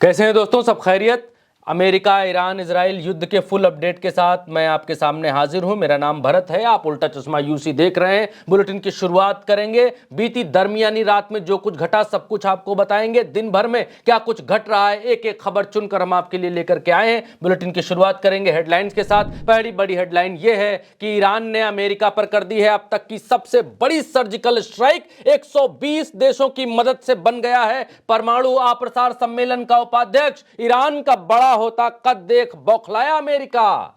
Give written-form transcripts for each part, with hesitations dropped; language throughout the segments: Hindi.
कैसे हैं दोस्तों, सब खैरियत। अमेरिका ईरान इजराइल युद्ध के फुल अपडेट के साथ मैं आपके सामने हाजिर हूं। मेरा नाम भरत है, आप उल्टा चश्मा यूसी देख रहे हैं। बुलेटिन की शुरुआत करेंगे। बीती दरमियानी रात में जो कुछ घटा सब कुछ आपको बताएंगे। दिन भर में क्या कुछ घट रहा है, एक एक खबर चुनकर हम आपके लिए लेकर के आए हैं। बुलेटिन की शुरुआत करेंगे हेडलाइंस के साथ। पहली बड़ी हेडलाइन यह है कि ईरान ने अमेरिका पर कर दी है अब तक की सबसे बड़ी सर्जिकल स्ट्राइक। 120 देशों की मदद से बन गया है परमाणु अप्रसार सम्मेलन का उपाध्यक्ष। ईरान का बड़ा होता कद देख बौखलाया अमेरिका।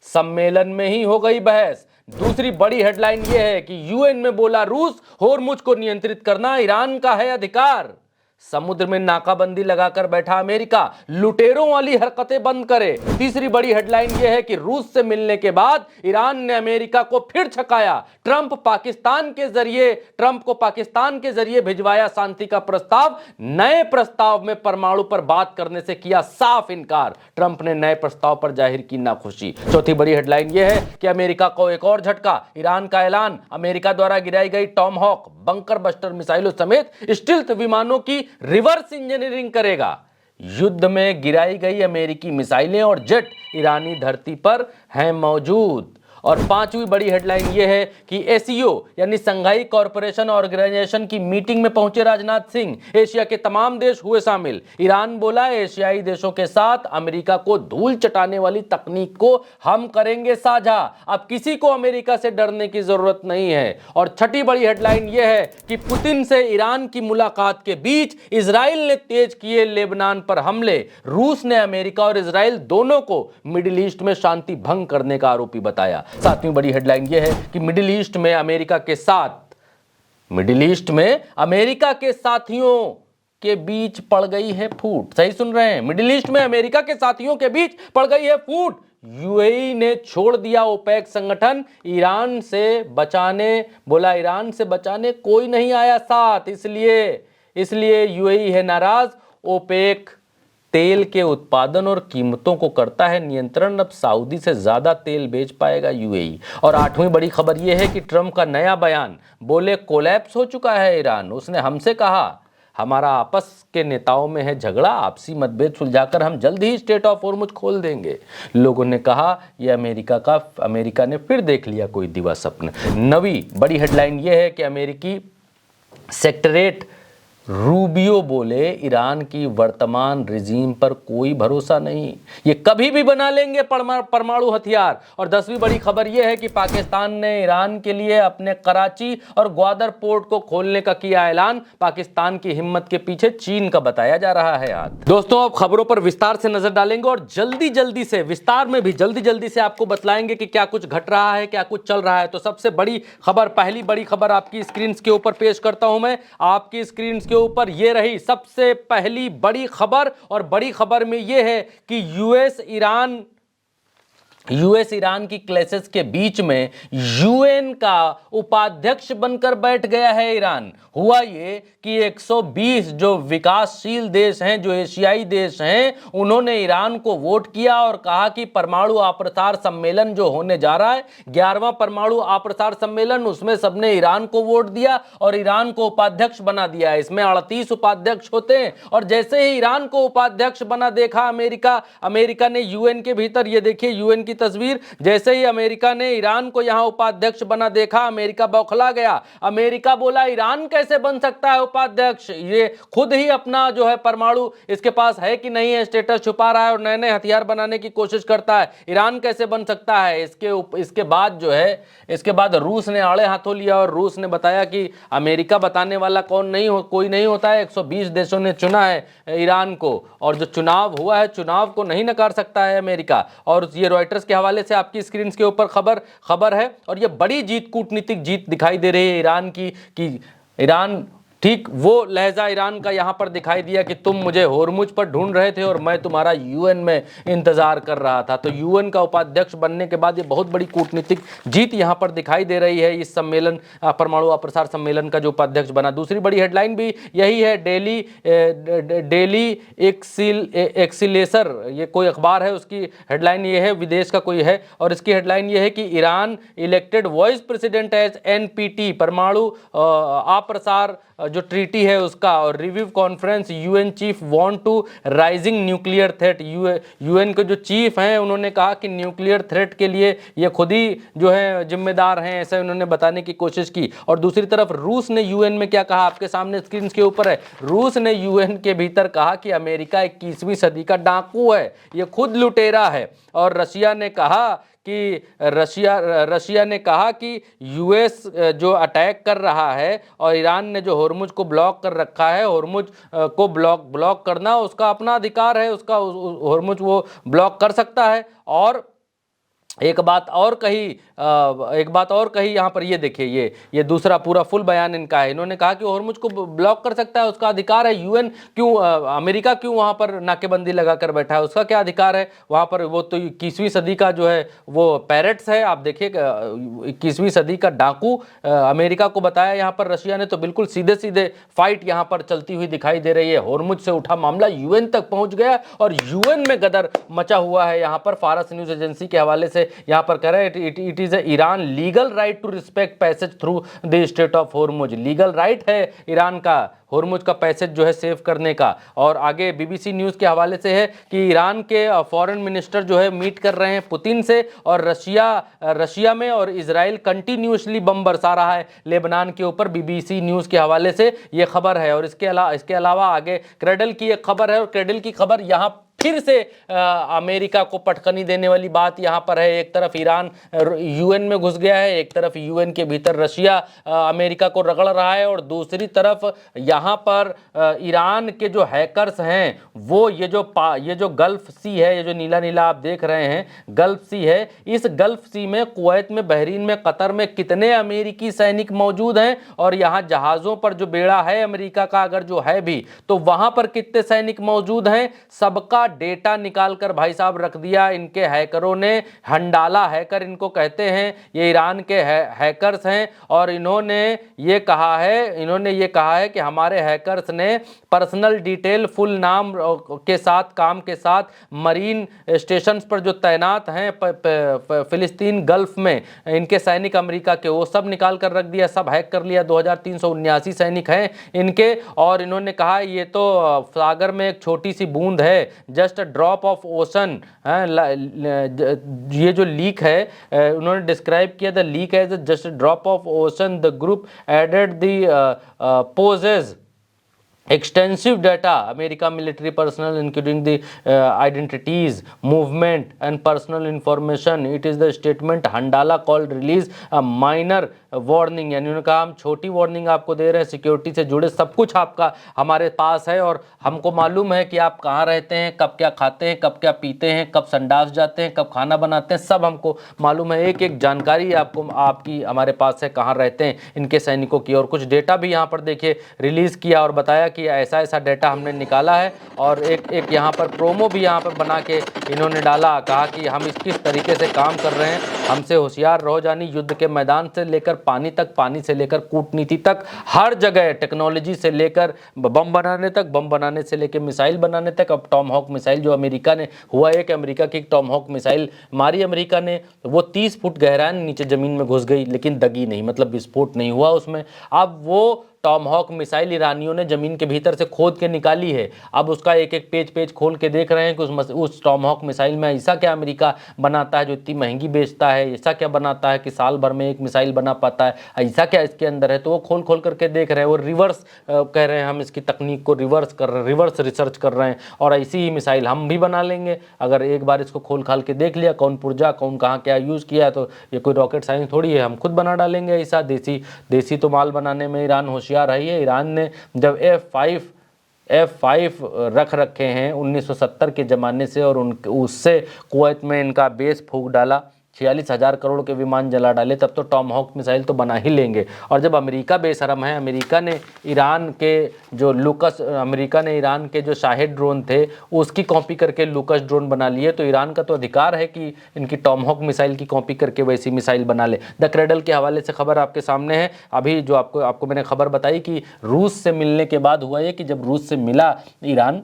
सम्मेलन में ही हो गई बहस। दूसरी बड़ी हेडलाइन यह है कि यूएन में बोला रूस, होर्मुज को नियंत्रित करना ईरान का है अधिकार। समुद्र में नाकाबंदी लगाकर बैठा अमेरिका, लुटेरों वाली हरकतें बंद करे। तीसरी बड़ी हेडलाइन यह है कि रूस से मिलने के बाद ईरान ने अमेरिका को फिर छकाया। ट्रंप को पाकिस्तान के जरिए भिजवाया शांति का प्रस्ताव। नए प्रस्ताव में परमाणु पर बात करने से किया साफ इनकार। ट्रंप ने नए प्रस्ताव पर जाहिर की नाखुशी। चौथी बड़ी हेडलाइन यह है कि अमेरिका को एक और झटका। ईरान का ऐलान, अमेरिका द्वारा गिराई गई टॉमहॉक बंकर बस्टर मिसाइलों समेत स्टील्थ विमानों की रिवर्स इंजीनियरिंग करेगा। युद्ध में गिराई गई अमेरिकी मिसाइलें और जेट ईरानी धरती पर हैं मौजूद। और पांचवी बड़ी हेडलाइन यह है कि एसीओ यानी संघाई कॉरपोरेशन ऑर्गेनाइजेशन की मीटिंग में पहुंचे राजनाथ सिंह। एशिया के तमाम देश हुए शामिल। ईरान बोला, एशियाई देशों के साथ अमेरिका को धूल चटाने वाली तकनीक को हम करेंगे साझा। अब किसी को अमेरिका से डरने की जरूरत नहीं है। और छठी बड़ी हेडलाइन यह है कि पुतिन से ईरान की मुलाकात के बीच इजराइल ने तेज किए लेबनान पर हमले। रूस ने अमेरिका और इजराइल दोनों को मिडिल ईस्ट में शांति भंग करने का आरोपी बताया। सातवीं बड़ी हेडलाइन यह है कि मिडिल ईस्ट में अमेरिका के साथियों के बीच पड़ गई है फूट। सही सुन रहे हैं, मिडिल ईस्ट में अमेरिका के साथियों के बीच पड़ गई है फूट। यूएई ने छोड़ दिया ओपेक संगठन। ईरान से बचाने कोई नहीं आया साथ, इसलिए यूएई है नाराज। ओपेक तेल के उत्पादन और कीमतों को करता है नियंत्रण। अब सऊदी से ज्यादा तेल बेच पाएगा यूएई। और आठवीं बड़ी खबर यह है कि ट्रंप का नया बयान, बोले कोलैप्स हो चुका है ईरान। उसने हमसे कहा, हमारा आपस के नेताओं में है झगड़ा, आपसी मतभेद सुलझाकर हम जल्द ही स्टेट ऑफ होर्मुज खोल देंगे। लोगों ने कहा यह अमेरिका ने फिर देख लिया कोई दिवा स्वप्न। नवीं बड़ी हेडलाइन यह है कि अमेरिकी सेक्रेटरी रूबियो बोले, ईरान की वर्तमान रिजीम पर कोई भरोसा नहीं, ये कभी भी बना लेंगे परमाणु हथियार। और 10वीं बड़ी खबर यह है कि पाकिस्तान ने ईरान के लिए अपने कराची और ग्वादर पोर्ट को खोलने का किया ऐलान। पाकिस्तान की हिम्मत के पीछे चीन का बताया जा रहा है हाथ। दोस्तों, अब खबरों पर विस्तार से नजर डालेंगे और जल्दी जल्दी से आपको बतलाएंगे कि क्या कुछ घट रहा है, क्या कुछ चल रहा है। तो सबसे बड़ी खबर, पहली बड़ी खबर आपकी स्क्रीन के ऊपर पेश करता हूं मैं। आपकी स्क्रीन के ऊपर ये रही सबसे पहली बड़ी खबर। और बड़ी खबर में ये है कि यूएस ईरान की क्लैशेस के बीच में यूएन का उपाध्यक्ष बनकर बैठ गया है ईरान। हुआ ये कि 120 जो विकासशील देश हैं, जो एशियाई देश हैं, उन्होंने ईरान को वोट किया और कहा कि परमाणु अप्रसार सम्मेलन जो होने जा रहा है, 11वां परमाणु अप्रसार सम्मेलन, उसमें सबने ईरान को वोट दिया और ईरान को उपाध्यक्ष बना दिया। इसमें 38 उपाध्यक्ष होते हैं। और जैसे ही ईरान को उपाध्यक्ष बना देखा अमेरिका ने यूएन के भीतर, ये देखिए यूएन की तस्वीर, जैसे ही अमेरिका ने ईरान को यहां उपाध्यक्ष बना देखा, अमेरिका बौखला गया। अमेरिका बोला, ईरान कैसे बन सकता है उपाध्यक्ष? ये खुद ही अपना जो है परमाणु इसके पास है कि नहीं है स्टेटस छुपा रहा है और नए नए हथियार बनाने की कोशिश करता है। ईरान कैसे बन सकता है? इसके बाद रूस ने आड़े हाथों लिया और रूस ने बताया कि अमेरिका बताने वाला कोई नहीं होता है। 120 देशों ने चुना है ईरान को और जो चुनाव हुआ है, चुनाव को नहीं नकार सकता है अमेरिका। और ये रॉयटर्स के हवाले से आपकी स्क्रीन के ऊपर खबर है। और ये बड़ी जीत, कूटनीतिक जीत दिखाई दे रही है ईरान की, कि ईरान, ठीक वो लहजा ईरान का यहां पर दिखाई दिया कि तुम मुझे होर्मुज पर ढूंढ रहे थे और मैं तुम्हारा यूएन में इंतजार कर रहा था। तो यूएन का उपाध्यक्ष बनने के बाद ये बहुत बड़ी कूटनीतिक जीत यहां पर दिखाई दे रही है इस सम्मेलन, परमाणु अप्रसार सम्मेलन का जो उपाध्यक्ष बना। दूसरी बड़ी हेडलाइन भी यही है। डेली एक्सिलेसर, ये कोई अखबार है, उसकी हेडलाइन ये है, विदेश का कोई है, और इसकी हेडलाइन ये है कि Iran elected vice president as NPT, परमाणु अप्रसार जो ट्रीटी है उसका, और review conference UN chief want to rising nuclear threat. UN के जो चीफ हैं उन्होंने कहा कि न्यूक्लियर थ्रेट के लिए ये खुद ही जो है जिम्मेदार हैं, ऐसा उन्होंने बताने की कोशिश की। और दूसरी तरफ रूस ने यूएन में क्या कहा, आपके सामने स्क्रीन के ऊपर है। रूस ने यूएन के भीतर कहा कि अमेरिका 21वीं सदी का डाकू है, ये खुद लुटेरा है। और रशिया ने कहा कि रशिया ने कहा कि यूएस जो अटैक कर रहा है और ईरान ने जो होर्मुज को ब्लॉक कर रखा है, होर्मुज को ब्लॉक करना उसका अपना अधिकार है, उसका होर्मुज वो ब्लॉक कर सकता है। और एक बात और कही यहाँ पर, ये देखिए, ये दूसरा पूरा फुल बयान इनका है। इन्होंने कहा कि होर्मुज को ब्लॉक कर सकता है, उसका अधिकार है। यूएन क्यों, अमेरिका क्यों वहाँ पर नाकेबंदी लगाकर बैठा है, उसका क्या अधिकार है वहाँ पर? वो तो 21वीं सदी का जो है वो पैरेट्स है। आप देखिए 21वीं सदी का डाकू अमेरिका को बताया यहाँ पर रशिया ने, तो बिल्कुल सीधे सीधे फाइट यहाँ पर चलती हुई दिखाई दे रही है। होर्मुज से उठा मामला यूएन तक पहुँच गया और यूएन में गदर मचा हुआ है। यहाँ पर फारस न्यूज एजेंसी के हवाले से यहाँ पर कह रहे हैं it is Iran legal right to respect passage through the strait of Hormuz. Legal right है ईरान का होर्मुज का पैसेज जो है सेव करने का। और आगे बीबीसी न्यूज़ के हवाले से है कि ईरान के फॉरेन मिनिस्टर जो है मीट कर रहे हैं पुतिन से, और रशिया में और इजराइल कंटिन्यूसली बम बरसा रहा है लेबनान के ऊपर। बीबीसी न्यूज़ के हवाले से ये खबर है। और इसके अलावा आगे क्रेडल की एक खबर है, और क्रेडल की खबर यहाँ फिर से अमेरिका को पटखनी देने वाली बात यहाँ पर है। एक तरफ ईरान यूएन में घुस गया है, एक तरफ यूएन के भीतर रशिया अमेरिका को रगड़ रहा है, और दूसरी तरफ यहाँ पर ईरान के जो हैकर्स हैं वो ये जो गल्फ सी है, ये जो नीला नीला आप देख रहे हैं गल्फ सी है, इस गल्फ सी में कुवैत में, बहरीन में, कतर में कितने अमेरिकी सैनिक मौजूद हैं, और यहाँ जहाज़ों पर जो बेड़ा है अमेरिका का अगर जो है भी, तो वहाँ पर कितने सैनिक मौजूद हैं, सबका डेटा निकालकर भाई साहब रख दिया इनके हैकरों ने। हंडाला हैकर इनको कहते हैं, ये ईरान के हैकर्स हैं। और इन्होंने ये कहा है कि हमारे हैकर्स ने पर्सनल डिटेल, फुल नाम के साथ, काम के साथ, मरीन स्टेशंस पर जो तैनात हैं फिलिस्तीन गल्फ में इनके सैनिक अमेरिका के, वो सब निकाल कर रख दिया, सब हैक कर लिया। 2379 सैनिक हैं इनके। और इन्होंने कहा ये तो सागर में एक छोटी सी बूंद है, जस्ट ड्रॉप ऑफ ओशन। ये जो लीक है उन्होंने डिस्क्राइब किया, the leak as just drop of ocean. The group added the poses extensive data America military personnel including the identities, movement and personal information. It is the statement Handala called release a minor warning, यानी उन्होंने कहा हम छोटी वार्निंग आपको दे रहे हैं, सिक्योरिटी से जुड़े सब कुछ आपका हमारे पास है, और हमको मालूम है कि आप कहाँ रहते हैं, कब क्या खाते हैं, कब क्या पीते हैं, कब संडास जाते हैं, कब खाना बनाते हैं, सब हमको मालूम है। एक एक जानकारी आपको आपकी हमारे पास है, कहाँ रहते हैं इनके सैनिकों की। और कुछ डेटा भी यहाँ पर देखिए रिलीज़ किया और बताया कि ऐसा ऐसा डेटा हमने निकाला है। और एक यहाँ पर प्रोमो भी यहाँ पर बना के इन्होंने डाला, कहा कि हम किस तरीके से काम कर रहे हैं, हमसे होशियार रहो जानी। युद्ध के मैदान से लेकर पानी तक, पानी से लेकर कूटनीति तक, हर जगह टेक्नोलॉजी से लेकर बम बनाने तक, बम बनाने से लेकर मिसाइल बनाने तक। अब टॉम हॉक मिसाइल जो अमेरिका ने, हुआ है कि अमेरिका की टॉम हॉक मिसाइल मारी अमेरिका ने, वो 30 फुट गहराई नीचे ज़मीन में घुस गई, लेकिन दगी नहीं, मतलब विस्फोट नहीं हुआ उसमें। अब वो टॉम हॉक मिसाइल ईरानियों ने ज़मीन के भीतर से खोद के निकाली है। अब उसका एक एक पेज खोल के देख रहे हैं कि उस टॉम हॉक मिसाइल में ऐसा क्या अमेरिका बनाता है जो इतनी महंगी बेचता है, ऐसा क्या बनाता है कि साल भर में एक मिसाइल बना पाता है, ऐसा क्या इसके अंदर है। तो वो खोल खोल करके देख रहे हैं, वो रिवर्स कह रहे हैं हम इसकी तकनीक को रिवर्स रिसर्च कर रहे हैं, और ऐसी ही मिसाइल हम भी बना लेंगे अगर एक बार इसको खोल खाल के देख लिया, कौन पुर्जा कौन कहाँ क्या यूज़ किया। तो ये कोई रॉकेट साइंस थोड़ी है, हम खुद बना डालेंगे ऐसा। देसी तो माल बनाने में ईरान होशियार रही है। ईरान ने जब F5 रख रखे हैं 1970 के ज़माने से, और उससे कुवैत में इनका बेस फूंक डाला, 46,000 करोड़ के विमान जला डाले, तब तो टॉम हॉक मिसाइल तो बना ही लेंगे। और जब अमेरिका बेशरम है, अमेरिका ने ईरान के जो शाहिद ड्रोन थे उसकी कॉपी करके लूकस ड्रोन बना लिए, तो ईरान का तो अधिकार है कि इनकी टॉम हॉक मिसाइल की कॉपी करके वैसी मिसाइल बना ले। द क्रेडल के हवाले से खबर आपके सामने है। अभी जो आपको मैंने खबर बताई कि रूस से मिलने के बाद हुआ ये कि जब रूस से मिला ईरान,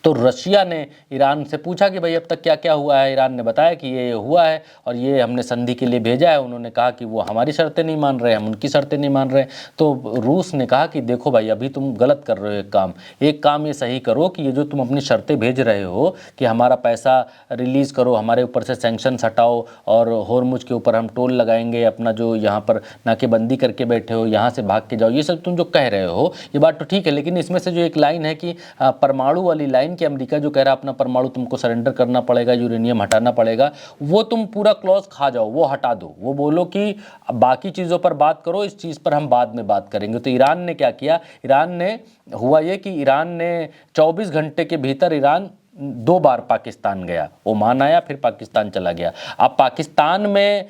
तो रशिया ने ईरान से पूछा कि भाई अब तक क्या क्या हुआ है। ईरान ने बताया कि ये हुआ है और ये हमने संधि के लिए भेजा है। उन्होंने कहा कि वो हमारी शर्तें नहीं मान रहे, हम उनकी शर्तें नहीं मान रहे। तो रूस ने कहा कि देखो भाई, अभी तुम गलत कर रहे हो। एक काम ये सही करो कि ये जो तुम अपनी शर्तें भेज रहे हो कि हमारा पैसा रिलीज़ करो, हमारे ऊपर से सैंक्शंस हटाओ और होर्मुज के ऊपर हम टोल लगाएंगे, अपना जो यहाँ पर नाकेबंदी करके बैठे हो यहाँ से भाग के जाओ, ये सब तुम जो कह रहे हो ये बात तो ठीक है। लेकिन इसमें से जो एक लाइन है कि परमाणु वाली लाइन, कि अमेरिका जो कह रहा है अपना परमाणु तुमको सरेंडर करना पड़ेगा, यूरेनियम हटाना पड़ेगा, वो तुम पूरा क्लॉज खा जाओ, वो हटा दो। वो बोलो कि बाकी चीज़ों पर बात करो, इस चीज़ पर हम बाद में बात करेंगे। तो ईरान ने क्या किया, हुआ ये कि ईरान ने 24 घंटे के भीतर ईरान 2 बार पाकिस्तान गया, ओमान आया फिर पाकिस्तान चला गया। अब पाकिस्तान में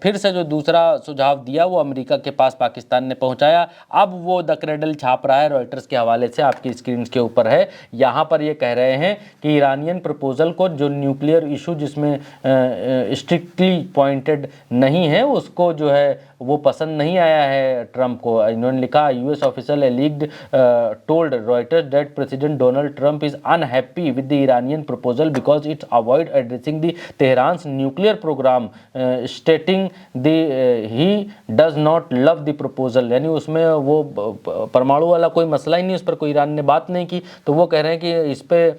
फिर से जो दूसरा सुझाव दिया वो अमेरिका के पास पाकिस्तान ने पहुंचाया। अब वो द क्रेडल छाप रहा है, रॉयटर्स के हवाले से आपकी स्क्रीन के ऊपर है। यहाँ पर ये कह रहे हैं कि ईरानियन प्रपोजल को, जो न्यूक्लियर इशू जिसमें स्ट्रिक्टली पॉइंटेड नहीं है, उसको जो है वो पसंद नहीं आया है ट्रंप को। इन्होंने लिखा, US official alleged told Reuters that president Donald Trump is unhappy with the Iranian proposal because it avoid addressing the Tehran's nuclear program, stating he does not love the proposal। यानी उसमें वो परमाणु वाला कोई मसला ही नहीं, उस पर कोई ईरान ने बात नहीं की। तो वो कह रहे हैं कि इस पे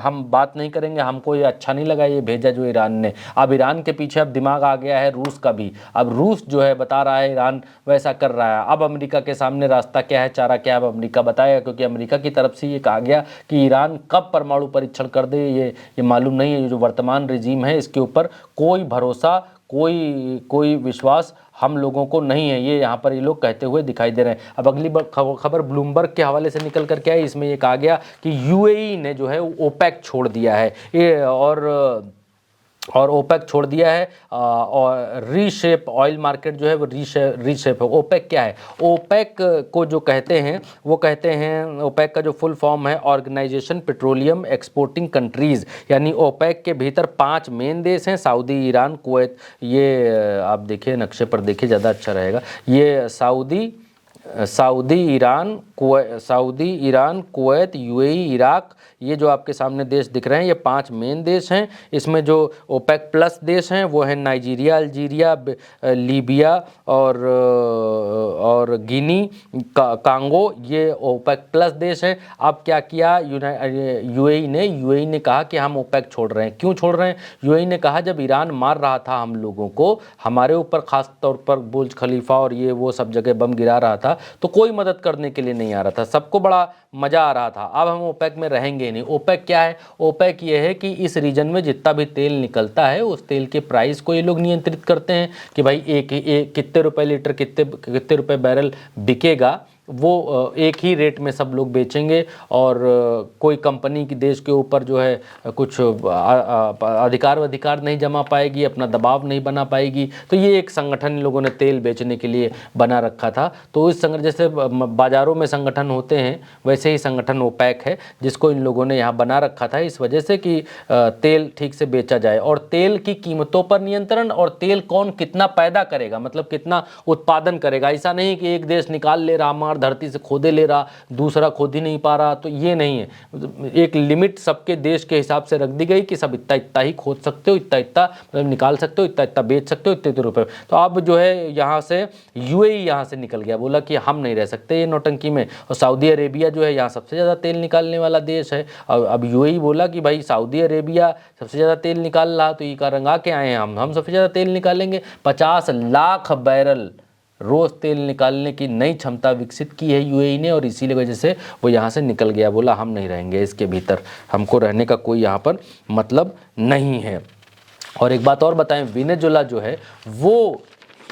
हम बात नहीं करेंगे, हमको ये अच्छा नहीं लगा ये भेजा जो ईरान ने। अब ईरान के पीछे अब दिमाग आ गया है रूस का भी। अब रूस जो है बता रहा है ईरान वैसा कर रहा है। अब अमेरिका के सामने रास्ता क्या है, चारा क्या है, अब अमेरिका बताएगा, क्योंकि अमेरिका की तरफ से ये कहा गया कि ईरान कब परमाणु परीक्षण कर दे ये मालूम नहीं है। ये जो वर्तमान रिजीम है इसके ऊपर कोई भरोसा, कोई विश्वास हम लोगों को नहीं है, ये यहाँ पर ये लोग कहते हुए दिखाई दे रहे हैं। अब अगली खबर ब्लूमबर्ग के हवाले से निकल कर क्या है, इसमें ये कहा गया कि यूएई ने जो है ओपेक छोड़ दिया है ये, और ओपेक छोड़ दिया है और रीशेप ऑयल मार्केट जो है वो रीशेप है। ओपेक क्या है, ओपेक को जो कहते हैं वो कहते हैं, ओपेक का जो फुल फॉर्म है ऑर्गेनाइजेशन पेट्रोलियम एक्सपोर्टिंग कंट्रीज़। यानी ओपेक के भीतर 5 मेन देश हैं, सऊदी, ईरान, कुवैत। ये आप देखिए नक्शे पर देखिए ज़्यादा अच्छा रहेगा। ये Saudi, Iran, Kuwait, UAE, Iraq, ये जो आपके सामने देश दिख रहे हैं ये 5 मेन देश हैं। इसमें जो ओपेक प्लस देश हैं वो हैं नाइजीरिया, अल्जीरिया, लीबिया और गिनी, कांगो, ये ओपेक प्लस देश हैं। अब क्या किया यूएई ने कहा कि हम ओपेक छोड़ रहे हैं। क्यों छोड़ रहे हैं? यूएई ने कहा जब ईरान मार रहा था हम लोगों को, हमारे ऊपर खास तौर पर बुर्ज खलीफा और ये वो सब जगह बम गिरा रहा था, तो कोई मदद करने के लिए नहीं आ रहा था, सबको बड़ा मज़ा आ रहा था। अब हम ओपेक में रहेंगे नहीं। ओपेक क्या है? ओपेक ये है कि इस रीजन में जितना भी तेल निकलता है उस तेल के प्राइस को ये लोग नियंत्रित करते हैं कि भाई एक कितने रुपए लीटर, कितने रुपए बैरल बिकेगा, वो एक ही रेट में सब लोग बेचेंगे। और कोई कंपनी की देश के ऊपर जो है कुछ अधिकार नहीं जमा पाएगी, अपना दबाव नहीं बना पाएगी। तो ये एक संगठन इन लोगों ने तेल बेचने के लिए बना रखा था। तो इस संगठन, जैसे बाज़ारों में संगठन होते हैं वैसे ही संगठन ओपेक है जिसको इन लोगों ने यहाँ बना रखा था इस वजह से कि तेल ठीक से बेचा जाए और तेल की कीमतों पर नियंत्रण, और तेल कौन कितना पैदा करेगा, मतलब कितना उत्पादन करेगा। ऐसा नहीं कि एक देश निकाल ले रहा, मार धरती से खोदे ले रहा, दूसरा खोद ही नहीं पा रहा, तो ये नहीं है। एक लिमिट सबके देश के हिसाब से रख दी गई कि सब इतना ही खोद सकते हो, इतना मतलब निकाल सकते हो, इतना बेच सकते हो, इतने रुपए। तो अब जो है यहाँ से यूएई यहाँ से निकल गया, बोला कि हम नहीं रह सकते ये नौटंकी में। और सऊदी अरेबिया जो है यहाँ सबसे ज़्यादा तेल निकालने वाला देश है। अब यूएई बोला कि भाई सऊदी अरेबिया सबसे ज़्यादा तेल निकाल रहा, तो ये का रंगा के आए हैं हम सबसे ज़्यादा तेल निकालेंगे। 50 लाख बैरल रोज़ तेल निकालने की नई क्षमता विकसित की है यूएई ने, और इसीलिए वजह से वो यहाँ से निकल गया, बोला हम नहीं रहेंगे इसके भीतर, हमको रहने का कोई यहाँ पर मतलब नहीं है। और एक बात और बताएं, वेनेजुला जो है वो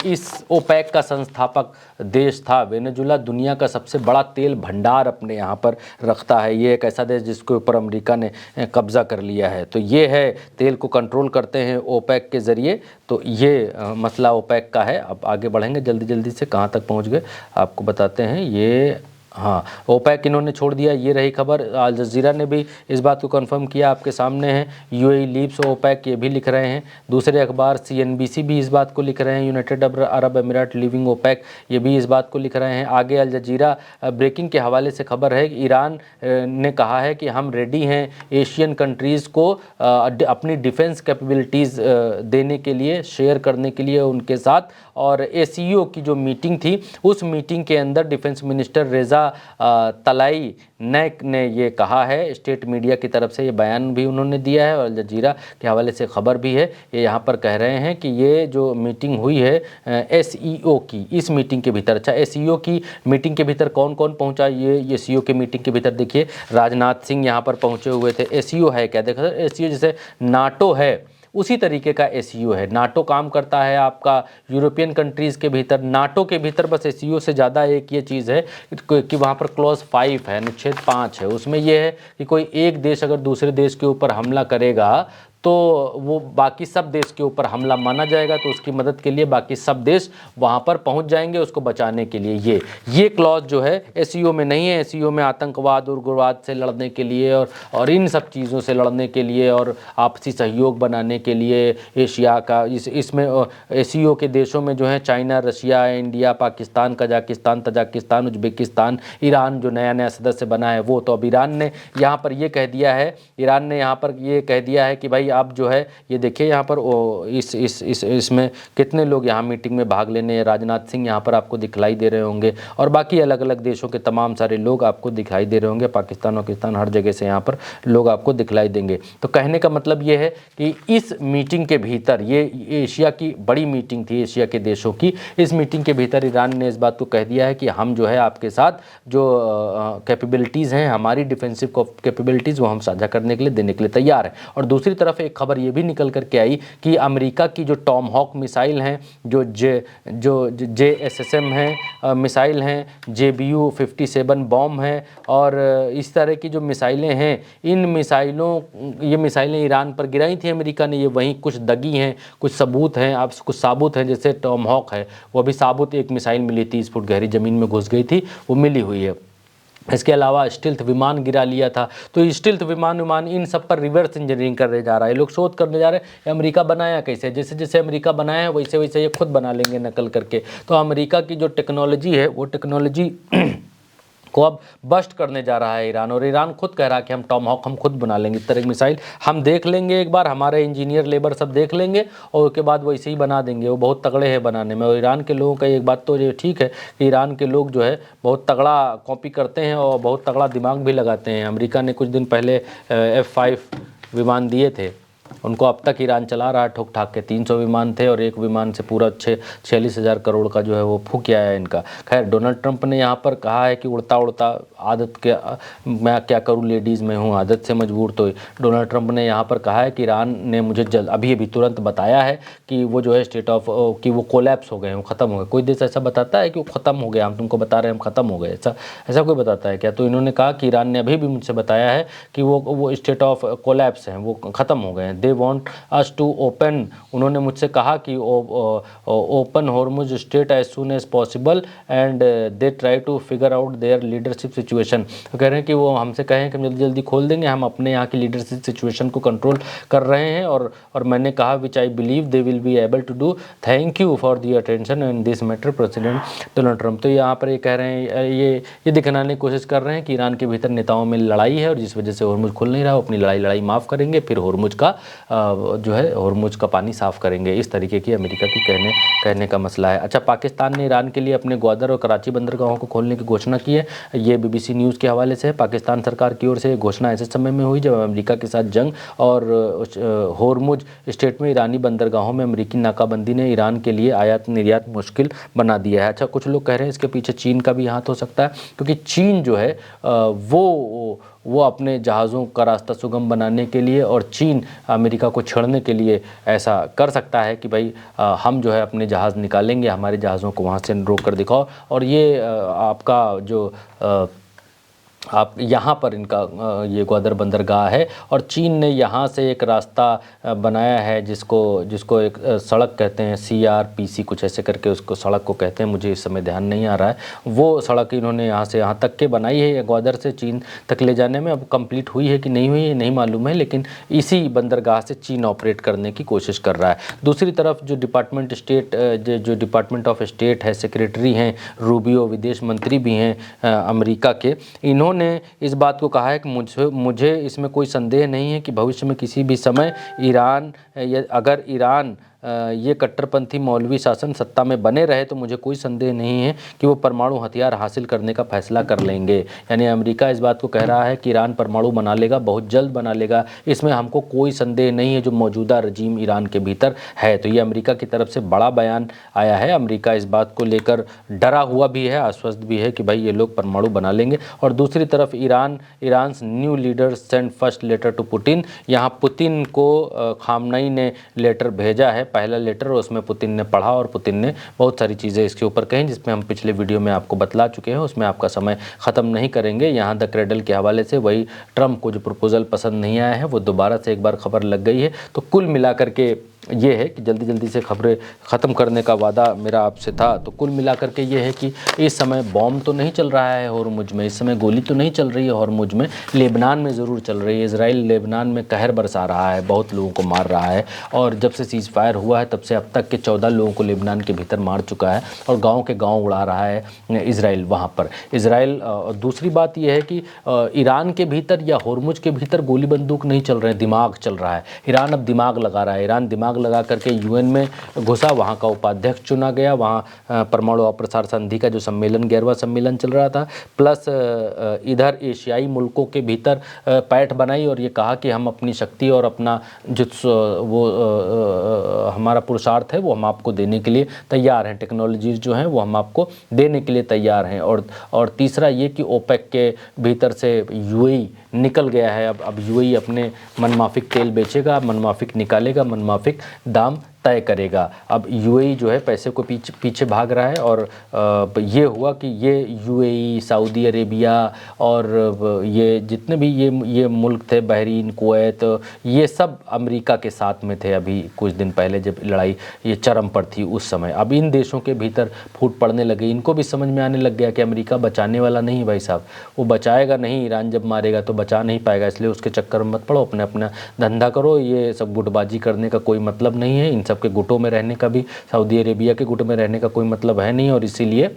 इस ओपेक का संस्थापक देश था। वेनेजुला दुनिया का सबसे बड़ा तेल भंडार अपने यहाँ पर रखता है। ये एक ऐसा देश जिसके ऊपर अमेरिका ने कब्ज़ा कर लिया है। तो ये है, तेल को कंट्रोल करते हैं ओपेक के ज़रिए। तो ये मसला ओपेक का है। अब आगे बढ़ेंगे जल्दी से, कहाँ तक पहुँच गए आपको बताते हैं। ये हाँ, ओपेक इन्होंने छोड़ दिया, ये रही खबर। अल जज़ीरा ने भी इस बात को कंफर्म किया, आपके सामने है। यूएई लीव्स ओपेक, ये भी लिख रहे हैं। दूसरे अखबार सीएनबीसी भी इस बात को लिख रहे हैं, यूनाइटेड अरब अमीरात लीविंग ओपेक, ये भी इस बात को लिख रहे हैं। आगे अल जज़ीरा ब्रेकिंग के हवाले से खबर है कि ईरान ने कहा है कि हम रेडी हैं एशियन कंट्रीज़ को अपनी डिफेंस कैपेबिलिटीज़ देने के लिए, शेयर करने के लिए उनके साथ। और एसीओ की जो मीटिंग थी, उस मीटिंग के अंदर डिफेंस मिनिस्टर रेज़ा तलाई नैक ने ये कहा है, स्टेट मीडिया की तरफ से ये बयान भी उन्होंने दिया है और अल जज़ीरा के हवाले से खबर भी है। ये यहाँ पर कह रहे हैं कि ये जो मीटिंग हुई है एसईओ की, इस मीटिंग के भीतर, अच्छा एसईओ की मीटिंग के भीतर कौन कौन पहुँचा, ये एसईओ के मीटिंग के भीतर देखिए राजनाथ सिंह यहाँ पर पहुँचे हुए थे। एसईओ है क्या, देखो एसईओ जैसे नाटो है उसी तरीके का एसईओ है। नाटो काम करता है आपका यूरोपियन कंट्रीज़ के भीतर, नाटो के भीतर बस एसईओ से ज़्यादा एक ये चीज़ है कि वहाँ पर क्लॉज 5 है, अनुच्छेद 5 है। उसमें यह है कि कोई एक देश अगर दूसरे देश के ऊपर हमला करेगा तो वो बाकी सब देश के ऊपर हमला माना जाएगा, तो उसकी मदद के लिए बाकी सब देश वहाँ पर पहुँच जाएंगे उसको बचाने के लिए। ये क्लॉज जो है एसईओ में नहीं है। एसईओ में आतंकवाद और उग्रवाद से लड़ने के लिए और इन सब चीज़ों से लड़ने के लिए और आपसी सहयोग बनाने के लिए एशिया का, इसमें एसईओ के देशों में जो है China, Russia, India, Pakistan, Kazakhstan, Tajikistan, Uzbekistan, Iran जो नया नया सदस्य बना है वो। तो अब ईरान ने यहाँ पर ये कह दिया है, ईरान ने यहाँ पर ये कह दिया है कि भाई अब जो है ये देखिए यहाँ पर इसमें कितने लोग यहाँ मीटिंग में भाग लेने, राजनाथ सिंह यहाँ पर आपको दिखलाई दे रहे होंगे और बाकी अलग अलग देशों के तमाम सारे लोग आपको दिखाई दे रहे होंगे, पाकिस्तान वाकिस्तान हर जगह से यहाँ पर लोग आपको दिखलाई देंगे। तो कहने का मतलब ये है कि इस मीटिंग के भीतर, ये एशिया की बड़ी मीटिंग थी एशिया के देशों की, इस मीटिंग के भीतर ईरान ने इस बात को कह दिया है कि हम जो है आपके साथ जो कैपेबिलिटीज़ हैं, हमारी डिफेंसिव कैपेबिलिटीज़, वो हम साझा करने के लिए, देने के लिए तैयार हैं। और दूसरी तरफ एक खबर ये भी निकल कर के आई कि अमेरिका की जो टॉम हॉक मिसाइल हैं, जो JSSM हैं मिसाइल हैं, JBU 57 बॉम्ब हैं और इस तरह की जो मिसाइलें हैं, इन मिसाइलों, ये मिसाइलें ईरान पर गिराई थी अमेरिका ने, ये वहीं कुछ दगी हैं, कुछ सबूत हैं, आप कुछ साबुत हैं। जैसे टॉम हॉक है, वो अभी साबुत एक मिसाइल मिली 30 फुट गहरी ज़मीन में घुस गई थी, वो मिली हुई है। इसके अलावा स्टिल्थ विमान गिरा लिया था। तो स्टिल्थ विमान इन सब पर रिवर्स इंजीनियरिंग करने जा रहा है, लोग शोध करने जा रहे हैं अमेरिका बनाया कैसे, जैसे जैसे अमेरिका बनाया है वैसे वैसे ये खुद बना लेंगे नकल करके। तो अमेरिका की जो टेक्नोलॉजी है वो टेक्नोलॉजी को अब बस्ट करने जा रहा है ईरान, और ईरान खुद कह रहा है कि हम टॉम हॉक हम खुद बना लेंगे, इस तरह की मिसाइल हम देख लेंगे, एक बार हमारे इंजीनियर लेबर सब देख लेंगे और उसके बाद वैसे ही बना देंगे। वो बहुत तगड़े हैं बनाने में। और ईरान के लोगों का एक बात तो ये ठीक है कि ईरान के लोग जो है बहुत तगड़ा कॉपी करते हैं और बहुत तगड़ा दिमाग भी लगाते हैं। अमेरिका ने कुछ दिन पहले F5 विमान दिए थे, उनको अब तक ईरान चला रहा है ठोक ठाक के। 300 विमान थे और एक विमान से पूरा 46,000 करोड़ का जो है वो फूक आया है इनका। खैर डोनाल्ड ट्रंप ने यहाँ पर कहा है कि उड़ता उड़ता आदत के मैं क्या करूँ, लेडीज़ में हूँ, आदत से मजबूर। तो डोनाल्ड ट्रंप ने यहाँ पर कहा है कि ईरान ने मुझे अभी तुरंत बताया है कि वो जो है स्टेट ऑफ कि वो कोलैप्स हो गए हैं, वो ख़त्म हो गए। कोई देश ऐसा बताता है कि वो ख़त्म हो गया, हम तुमको बता रहे हैं हम ख़त्म हो गए, ऐसा कोई बताता है क्या? तो इन्होंने कहा कि ईरान ने अभी भी मुझसे बताया है कि वो स्टेट ऑफ कोलैप्स हैं, वो ख़त्म हो गए हैं। They want us to open, उन्होंने मुझसे कहा कि open Hormuz strait as soon as possible and they try to figure out their leadership situation. तो कह रहे हैं कि वो हमसे कहें कि हम जल्दी जल्दी खोल देंगे, हम अपने यहाँ की लीडरशिप सिचुएशन को कंट्रोल कर रहे हैं। और मैंने कहा which I believe they will be able to do, thank you for the attention in this matter president Donald Trump. तो यहाँ पर ये कह रहे हैं, ये दिखाने की कोशिश कर रहे हैं कि ईरान के भीतर नेताओं में लड़ाई है और जिस वजह से हॉर्मुज खुल नहीं रहा, वो अपनी लड़ाई माफ़ करेंगे, फिर हॉर्मुज का जो है हॉर्मुज का पानी साफ़ करेंगे। इस तरीके की अमेरिका की कहने का मसला है। अच्छा, पाकिस्तान ने ईरान के लिए अपने ग्वादर और कराची बंदरगाहों को खोलने की घोषणा की है। ये BBC न्यूज़ के हवाले से है। पाकिस्तान सरकार की ओर से ये घोषणा ऐसे समय में हुई जब अमेरिका के साथ जंग और हॉर्मुज स्टेट में ईरानी बंदरगाहों में अमेरिकी नाकाबंदी ने ईरान के लिए आयात निर्यात मुश्किल बना दिया है। अच्छा, कुछ लोग कह रहे हैं इसके पीछे चीन का भी हाथ हो सकता है, क्योंकि चीन जो है वो अपने जहाज़ों का रास्ता सुगम बनाने के लिए और चीन अमेरिका को छेड़ने के लिए ऐसा कर सकता है कि भाई हम जो है अपने जहाज़ निकालेंगे, हमारे जहाज़ों को वहाँ से रोक कर दिखाओ। और ये आपका जो आप यहाँ पर इनका ये ग्वादर बंदरगाह है और चीन ने यहाँ से एक रास्ता बनाया है जिसको एक सड़क कहते हैं, CRPC कुछ ऐसे करके उसको सड़क को कहते हैं, मुझे इस समय ध्यान नहीं आ रहा है। वो सड़क इन्होंने यहाँ से यहाँ तक के बनाई है, ग्वादर से चीन तक ले जाने में। अब कंप्लीट हुई है कि नहीं हुई है नहीं मालूम है, लेकिन इसी बंदरगाह से चीन ऑपरेट करने की कोशिश कर रहा है। दूसरी तरफ जो डिपार्टमेंट ऑफ स्टेट है, सेक्रेटरी हैं रूबियो, विदेश मंत्री भी हैं अमेरिका के, इन्होंने इस बात को कहा है कि मुझे इसमें कोई संदेह नहीं है कि भविष्य में किसी भी समय अगर ईरान ये कट्टरपंथी मौलवी शासन सत्ता में बने रहे तो मुझे कोई संदेह नहीं है कि वो परमाणु हथियार हासिल करने का फैसला कर लेंगे। यानी अमेरिका इस बात को कह रहा है कि ईरान परमाणु बना लेगा, बहुत जल्द बना लेगा, इसमें हमको कोई संदेह नहीं है जो मौजूदा रजीम ईरान के भीतर है। तो ये अमेरिका की तरफ से बड़ा बयान आया है। अमेरिका इस बात को लेकर डरा हुआ भी है, आश्वस्त भी है कि भाई ये लोग परमाणु बना लेंगे। और दूसरी तरफ Iran new leader send first letter to Putin, यहाँ पुतिन को खामनई ने लेटर भेजा है, पहला लेटर, और उसमें पुतिन ने पढ़ा और पुतिन ने बहुत सारी चीज़ें इसके ऊपर कहीं जिसमें हम पिछले वीडियो में आपको बतला चुके हैं, उसमें आपका समय ख़त्म नहीं करेंगे। यहाँ द क्रेडल के हवाले से वही ट्रंप को जो प्रपोजल पसंद नहीं आया है वो दोबारा से एक बार खबर लग गई है। तो कुल मिलाकर के ये है कि जल्दी जल्दी से खबरें ख़त्म करने का वादा मेरा आपसे था। तो कुल मिलाकर के ये है कि इस समय बॉम्ब तो नहीं चल रहा है हॉर्मुज में, इस समय गोली तो नहीं चल रही है हॉर्मुज में, लेबनान में ज़रूर चल रही है। इजराइल लेबनान में कहर बरसा रहा है, बहुत लोगों को मार रहा है, और जब से सीज़ फायर हुआ है तब से अब तक के 14 लोगों को लेबनान के भीतर मार चुका है, और गाँव के गाँव उड़ा रहा है इजराइल वहाँ पर। इजराइल दूसरी बात यह है कि ईरान के भीतर या हॉर्मुज के भीतर गोली बंदूक नहीं चल रहे हैं, दिमाग चल रहा है। ईरान अब दिमाग लगा रहा है, ईरान दिमाग लगा करके UN में घुसा, वहाँ का उपाध्यक्ष चुना गया, वहाँ परमाणु अप्रसार संधि का जो सम्मेलन 11वां सम्मेलन चल रहा था, प्लस इधर एशियाई मुल्कों के भीतर पैठ बनाई और ये कहा कि हम अपनी शक्ति और अपना जो हमारा पुरुषार्थ है वो हम आपको देने के लिए तैयार हैं, टेक्नोलॉजीज़ जो हैं वो हम आपको देने के लिए तैयार हैं। और तीसरा ये कि ओपेक के भीतर से UAE निकल गया है। अब UAE अपने मनमाफिक तेल बेचेगा, मनमाफिक निकालेगा, मनमाफिक दाम तय करेगा। अब UAE जो है पैसे को पीछे भाग रहा है, और ये हुआ कि ये UAE, सऊदी अरेबिया और ये जितने भी ये मुल्क थे, बहरीन, कुवैत, ये सब अमेरिका के साथ में थे अभी कुछ दिन पहले जब लड़ाई ये चरम पर थी उस समय। अब इन देशों के भीतर फूट पड़ने लगे, इनको भी समझ में आने लग गया कि अमेरिका बचाने वाला नहीं है भाई साहब, वो बचाएगा नहीं, ईरान जब मारेगा तो बचा नहीं पाएगा, इसलिए उसके चक्कर में मत पड़ो, अपना धंधा करो, ये सब गुटबाजी करने का कोई मतलब नहीं है, इन सब के गुटों में रहने का भी, सऊदी अरेबिया के गुटों में रहने का कोई मतलब है नहीं। और इसीलिए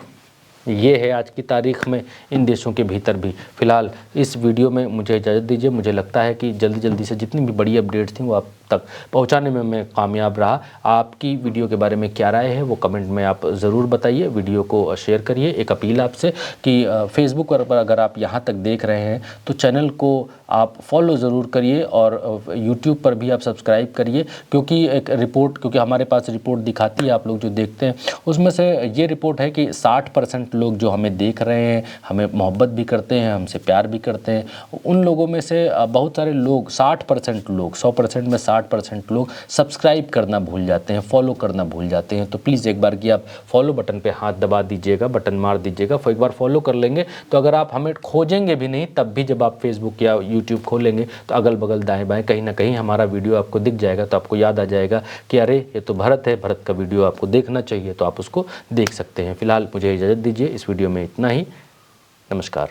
ये है आज की तारीख में इन देशों के भीतर भी। फ़िलहाल इस वीडियो में मुझे इजाज़त दीजिए। मुझे लगता है कि जल्दी जल्दी से जितनी भी बड़ी अपडेट्स थी वो आप तक पहुंचाने में मैं कामयाब रहा। आपकी वीडियो के बारे में क्या राय है वो कमेंट में आप ज़रूर बताइए, वीडियो को शेयर करिए। एक अपील आपसे कि फेसबुक पर अगर आप यहाँ तक देख रहे हैं तो चैनल को आप फॉलो ज़रूर करिए, और यूट्यूब पर भी आप सब्सक्राइब करिए, क्योंकि क्योंकि हमारे पास रिपोर्ट दिखाती है, आप लोग जो देखते हैं उसमें से ये रिपोर्ट है कि 60% लोग जो हमें देख रहे हैं, हमें मोहब्बत भी करते हैं, हमसे प्यार भी करते हैं, उन लोगों में से बहुत सारे लोग 60% लोग, 100% में 60% लोग सब्सक्राइब करना भूल जाते हैं, फॉलो करना भूल जाते हैं। तो प्लीज़ एक बार कि आप फॉलो बटन पे हाथ दबा दीजिएगा, बटन मार दीजिएगा। एक बार फॉलो कर लेंगे तो अगर आप हमें खोजेंगे भी नहीं तब भी जब आप फेसबुक या यूट्यूब खोलेंगे तो अगल बगल दाएं बाएं कहीं ना कहीं हमारा वीडियो आपको दिख जाएगा, तो आपको याद आ जाएगा कि अरे ये तो भरत है, भरत का वीडियो आपको देखना चाहिए, तो आप उसको देख सकते हैं। फिलहाल मुझे इजाज़त दीजिए, इस वीडियो में इतना ही। नमस्कार।